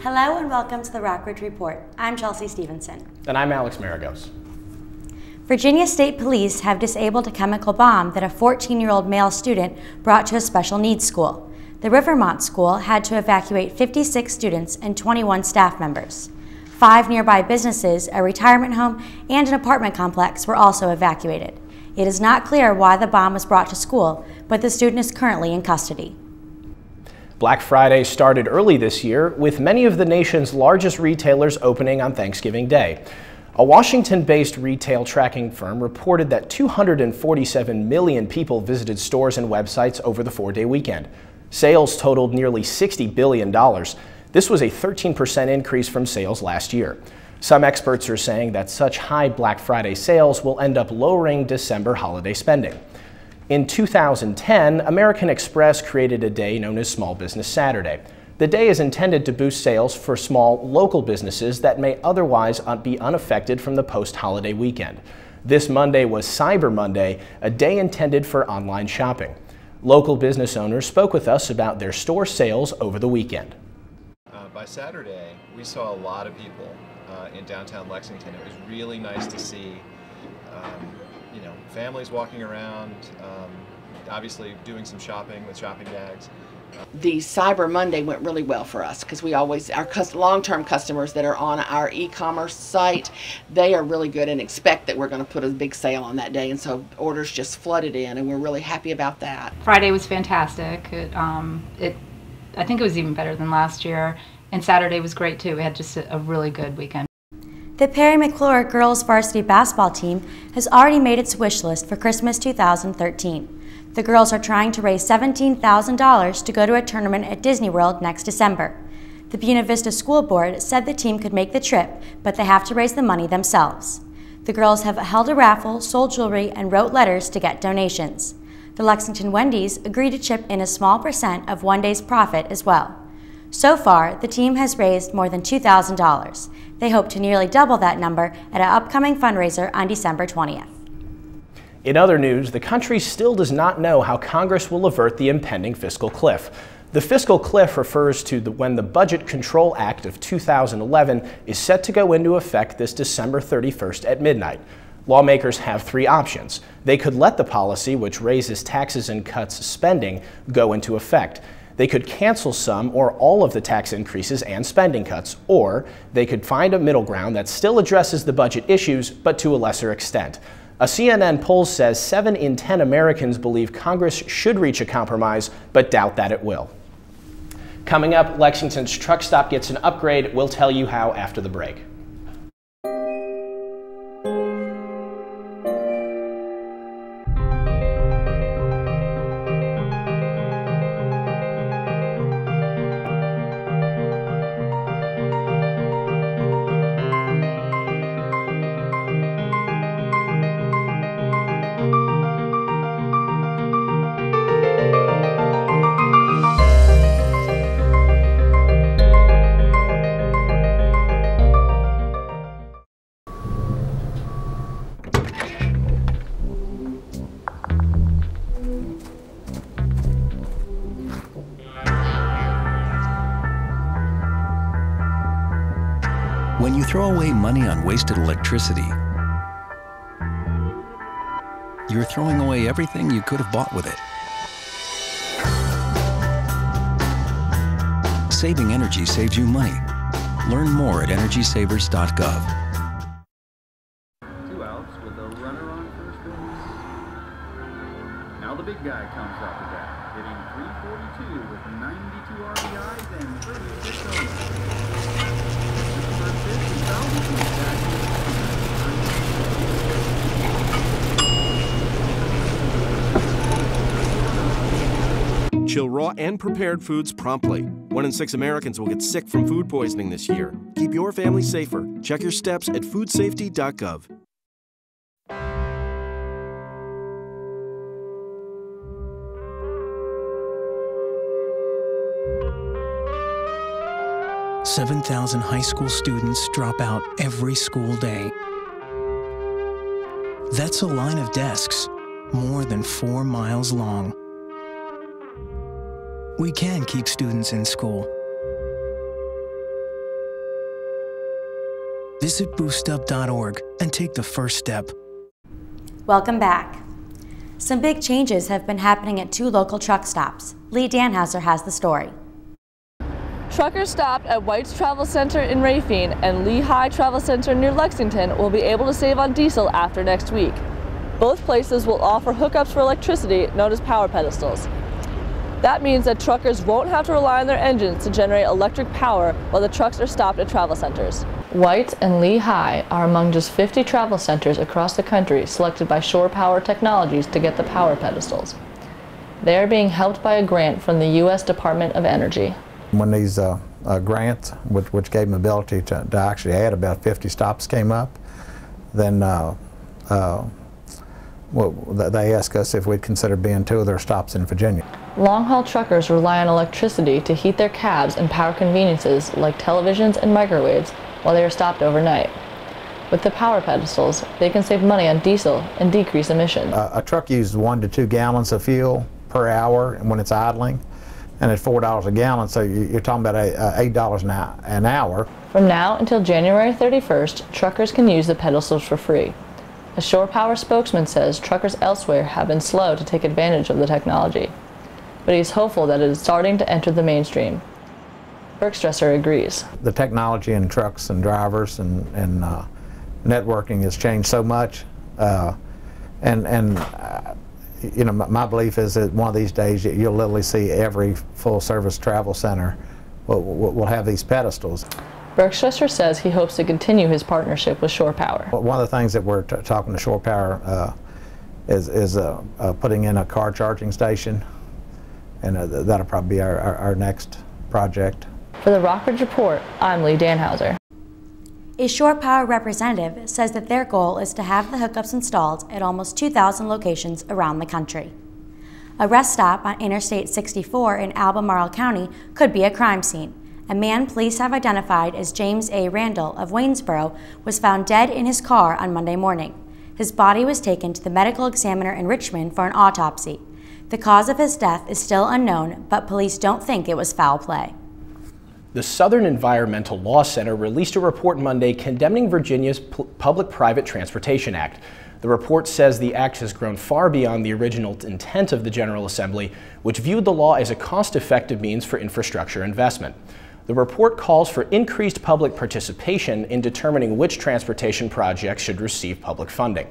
Hello and welcome to the Rockbridge Report. I'm Chelsea Stevenson. And I'm Alex Maragos. Virginia State Police have disabled a chemical bomb that a 14-year-old male student brought to a special needs school. The Rivermont school had to evacuate 56 students and 21 staff members. 5 nearby businesses, a retirement home, and an apartment complex were also evacuated. It is not clear why the bomb was brought to school, but the student is currently in custody. Black Friday started early this year, with many of the nation's largest retailers opening on Thanksgiving Day. A Washington-based retail tracking firm reported that 247 million people visited stores and websites over the 4-day weekend. Sales totaled nearly $60 billion. This was a 13% increase from sales last year. Some experts are saying that such high Black Friday sales will end up lowering December holiday spending. In 2010, American Express created a day known as Small Business Saturday. The day is intended to boost sales for small, local businesses that may otherwise be unaffected from the post-holiday weekend. This Monday was Cyber Monday, a day intended for online shopping. Local business owners spoke with us about their store sales over the weekend. By Saturday, we saw a lot of people in downtown Lexington. It was really nice to see families walking around, obviously doing some shopping with shopping bags. The Cyber Monday went really well for us because we always, our long-term customers that are on our e-commerce site, they are really good and expect that we're going to put a big sale on that day, and so orders just flooded in, and we're really happy about that. Friday was fantastic. I think it was even better than last year, and Saturday was great too. We had just a really good weekend. The Perry McClure girls varsity basketball team has already made its wish list for Christmas 2013. The girls are trying to raise $17,000 to go to a tournament at Disney World next December. The Buena Vista School Board said the team could make the trip, but they have to raise the money themselves. The girls have held a raffle, sold jewelry, and wrote letters to get donations. The Lexington Wendy's agreed to chip in a small percent of one day's profit as well. So far, the team has raised more than $2,000. They hope to nearly double that number at an upcoming fundraiser on December 20th. In other news, the country still does not know how Congress will avert the impending fiscal cliff. The fiscal cliff refers to when the Budget Control Act of 2011 is set to go into effect this December 31st at midnight. Lawmakers have 3 options. They could let the policy, which raises taxes and cuts spending, go into effect. They could cancel some or all of the tax increases and spending cuts, or they could find a middle ground that still addresses the budget issues, but to a lesser extent. A CNN poll says 7 in 10 Americans believe Congress should reach a compromise, but doubt that it will. Coming up, Lexington's truck stop gets an upgrade. We'll tell you how after the break. When you throw away money on wasted electricity, you're throwing away everything you could have bought with it. Saving energy saves you money. Learn more at EnergySavers.gov. 2 outs with a runner on first base. Now the big guy comes up to bat, hitting .342 with 92 RBIs and 36 homers. Chill raw and prepared foods promptly. 1 in 6 Americans will get sick from food poisoning this year. Keep your family safer. Check your steps at foodsafety.gov. $7,000 high school students drop out every school day. That's a line of desks, more than 4 miles long. We can keep students in school. Visit boostup.org and take the first step. Welcome back. Some big changes have been happening at 2 local truck stops. Lee Danhauser has the story. Truckers stopped at White's Travel Center in Rafine and Lehigh Travel Center near Lexington will be able to save on diesel after next week. Both places will offer hookups for electricity known as power pedestals. That means that truckers won't have to rely on their engines to generate electric power while the trucks are stopped at travel centers. White and Lehigh are among just 50 travel centers across the country selected by Shore Power Technologies to get the power pedestals. They are being helped by a grant from the U.S. Department of Energy. When these grants, which gave them ability to actually add about 50 stops, came up, then they asked us if we'd consider being 2 of their stops in Virginia. Long-haul truckers rely on electricity to heat their cabs and power conveniences like televisions and microwaves while they are stopped overnight. With the power pedestals, they can save money on diesel and decrease emissions. A truck uses 1 to 2 gallons of fuel per hour when it's idling, and at $4 a gallon, so you're talking about $8 an hour. From now until January 31st, truckers can use the pedestals for free. A Shore Power spokesman says truckers elsewhere have been slow to take advantage of the technology, but he's hopeful that it is starting to enter the mainstream. Bergstresser agrees. The technology in trucks and drivers and networking has changed so much, you know, my belief is that one of these days you'll literally see every full-service travel center will have these pedestals. Bergstresser says he hopes to continue his partnership with Shore Power. One of the things that we're talking to Shore Power is putting in a car charging station, and that'll probably be our next project. For the Rockbridge Report, I'm Lee Danhauser. A Shore Power representative says that their goal is to have the hookups installed at almost 2,000 locations around the country. A rest stop on Interstate 64 in Albemarle County could be a crime scene. A man police have identified as James A. Randall of Waynesboro was found dead in his car on Monday morning. His body was taken to the medical examiner in Richmond for an autopsy. The cause of his death is still unknown, but police don't think it was foul play. The Southern Environmental Law Center released a report Monday condemning Virginia's Public-Private Transportation Act. The report says the act has grown far beyond the original intent of the General Assembly, which viewed the law as a cost-effective means for infrastructure investment. The report calls for increased public participation in determining which transportation projects should receive public funding.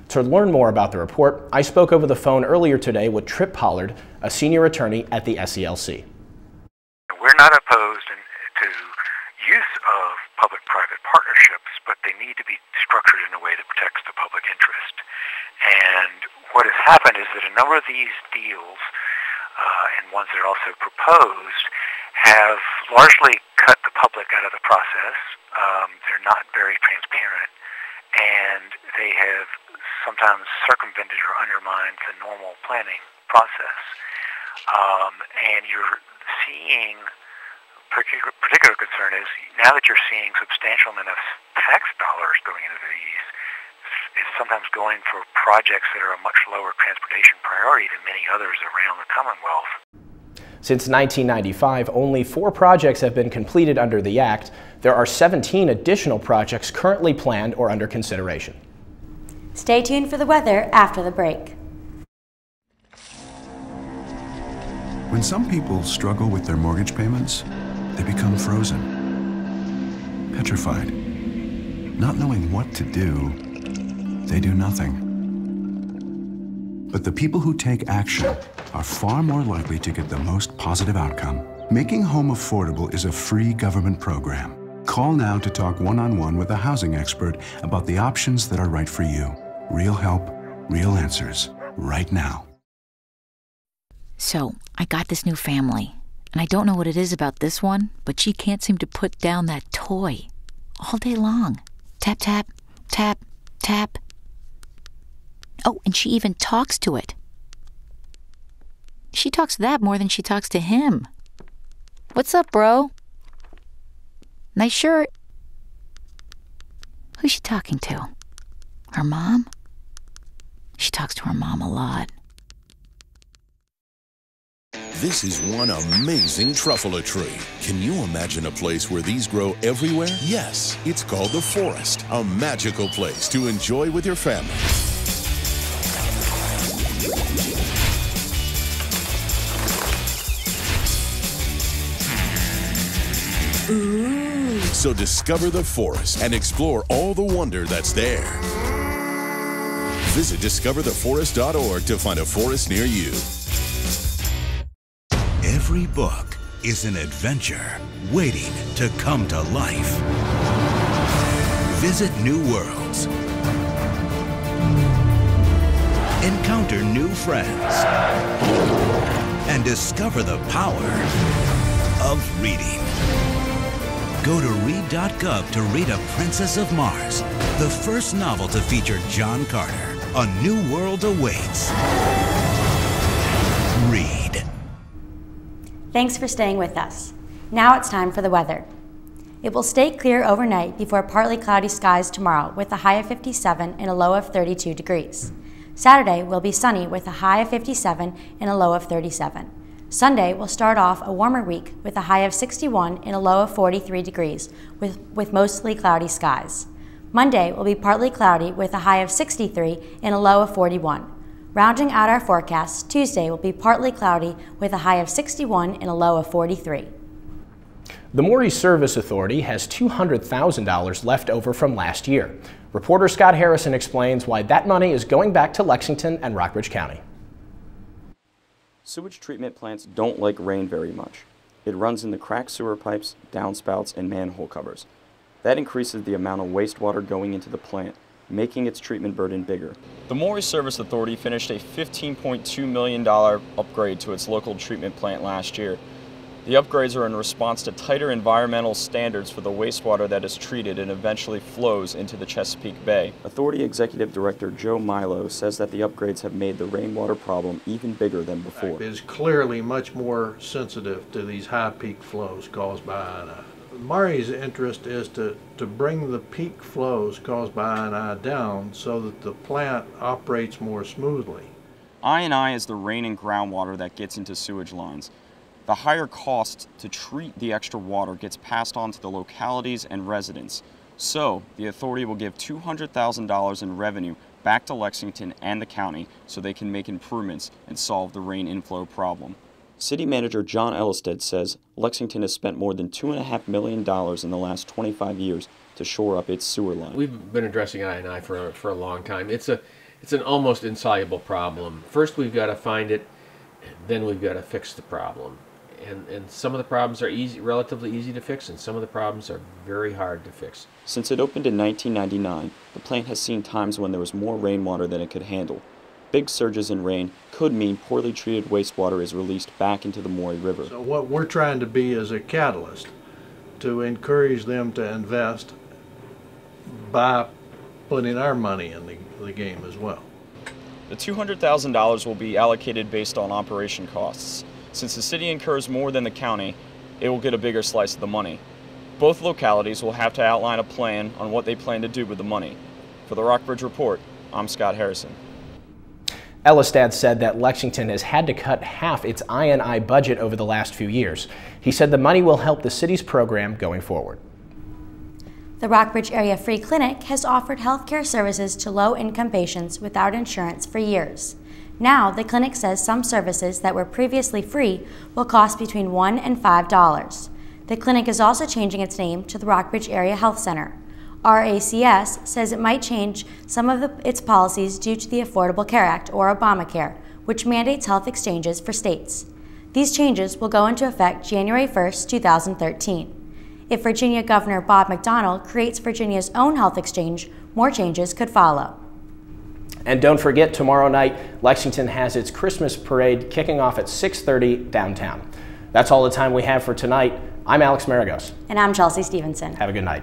To learn more about the report, I spoke over the phone earlier today with Tripp Pollard, a senior attorney at the SELC. We're not opposed to use of public-private partnerships, but they need to be structured in a way that protects the public interest. And what has happened is that a number of these deals, and ones that are also proposed, have largely cut the public out of the process. They're not very transparent, and they have sometimes circumvented or undermined the normal planning process. And you're seeing, particular concern is now that you're seeing substantial amount of tax dollars going into these, it's sometimes going for projects that are a much lower transportation priority than many others around the Commonwealth. Since 1995, only 4 projects have been completed under the Act. There are 17 additional projects currently planned or under consideration. Stay tuned for the weather after the break. When some people struggle with their mortgage payments, they become frozen, petrified. Not knowing what to do, they do nothing. But the people who take action are far more likely to get the most positive outcome. Making home affordable is a free government program. Call now to talk one-on-one with a housing expert about the options that are right for you. Real help, real answers, right now. So, I got this new family, and I don't know what it is about this one, but she can't seem to put down that toy all day long. Tap, tap, tap, tap. Oh, and she even talks to it. She talks to that more than she talks to him. What's up, bro? Nice shirt. Who's she talking to? Her mom? She talks to her mom a lot. This is one amazing truffula tree. Can you imagine a place where these grow everywhere? Yes, it's called the forest, a magical place to enjoy with your family. Ooh. So discover the forest and explore all the wonder that's there. Visit discovertheforest.org to find a forest near you. Every book is an adventure waiting to come to life. Visit new worlds. Encounter new friends. And discover the power of reading. Go to read.gov to read A Princess of Mars, the first novel to feature John Carter. A new world awaits. Read. Thanks for staying with us. Now it's time for the weather. It will stay clear overnight before partly cloudy skies tomorrow with a high of 57 and a low of 32 degrees. Saturday will be sunny with a high of 57 and a low of 37. Sunday will start off a warmer week with a high of 61 and a low of 43 degrees with mostly cloudy skies. Monday will be partly cloudy with a high of 63 and a low of 41. Rounding out our forecast, Tuesday will be partly cloudy with a high of 61 and a low of 43. The Maury Service Authority has $200,000 left over from last year. Reporter Scott Harrison explains why that money is going back to Lexington and Rockbridge County. Sewage treatment plants don't like rain very much. It runs in the cracked sewer pipes, downspouts, and manhole covers. That increases the amount of wastewater going into the plant, making its treatment burden bigger. The Maury Service Authority finished a $15.2 million upgrade to its local treatment plant last year. The upgrades are in response to tighter environmental standards for the wastewater that is treated and eventually flows into the Chesapeake Bay. Authority Executive Director Joe Milo says that the upgrades have made the rainwater problem even bigger than before. It is clearly much more sensitive to these high peak flows caused by I&I. Maury's interest is to bring the peak flows caused by I&I down so that the plant operates more smoothly. I&I is the rain and groundwater that gets into sewage lines. The higher cost to treat the extra water gets passed on to the localities and residents. So, the authority will give $200,000 in revenue back to Lexington and the county so they can make improvements and solve the rain inflow problem. City Manager John Ellisted says Lexington has spent more than $2.5 million in the last 25 years to shore up its sewer line. We've been addressing I&I for a long time. It's an almost insoluble problem. First we've got to find it, then we've got to fix the problem. And some of the problems are relatively easy to fix, and some of the problems are very hard to fix. Since it opened in 1999, the plant has seen times when there was more rainwater than it could handle. Big surges in rain could mean poorly treated wastewater is released back into the Maury River. So what we're trying to be is a catalyst to encourage them to invest by putting our money in the game as well. The $200,000 will be allocated based on operation costs. Since the city incurs more than the county, it will get a bigger slice of the money. Both localities will have to outline a plan on what they plan to do with the money. For the Rockbridge Report, I'm Scott Harrison. Ellisted said that Lexington has had to cut half its I&I budget over the last few years. He said the money will help the city's program going forward. The Rockbridge Area Free Clinic has offered healthcare services to low-income patients without insurance for years. Now, the clinic says some services that were previously free will cost between $1 and $5. The clinic is also changing its name to the Rockbridge Area Health Center. RACS says it might change some of its policies due to the Affordable Care Act, or Obamacare, which mandates health exchanges for states. These changes will go into effect January 1, 2013. If Virginia Governor Bob McDonnell creates Virginia's own health exchange, more changes could follow. And don't forget, tomorrow night, Lexington has its Christmas parade kicking off at 6:30 downtown. That's all the time we have for tonight. I'm Alex Maragos. And I'm Chelsea Stevenson. Have a good night.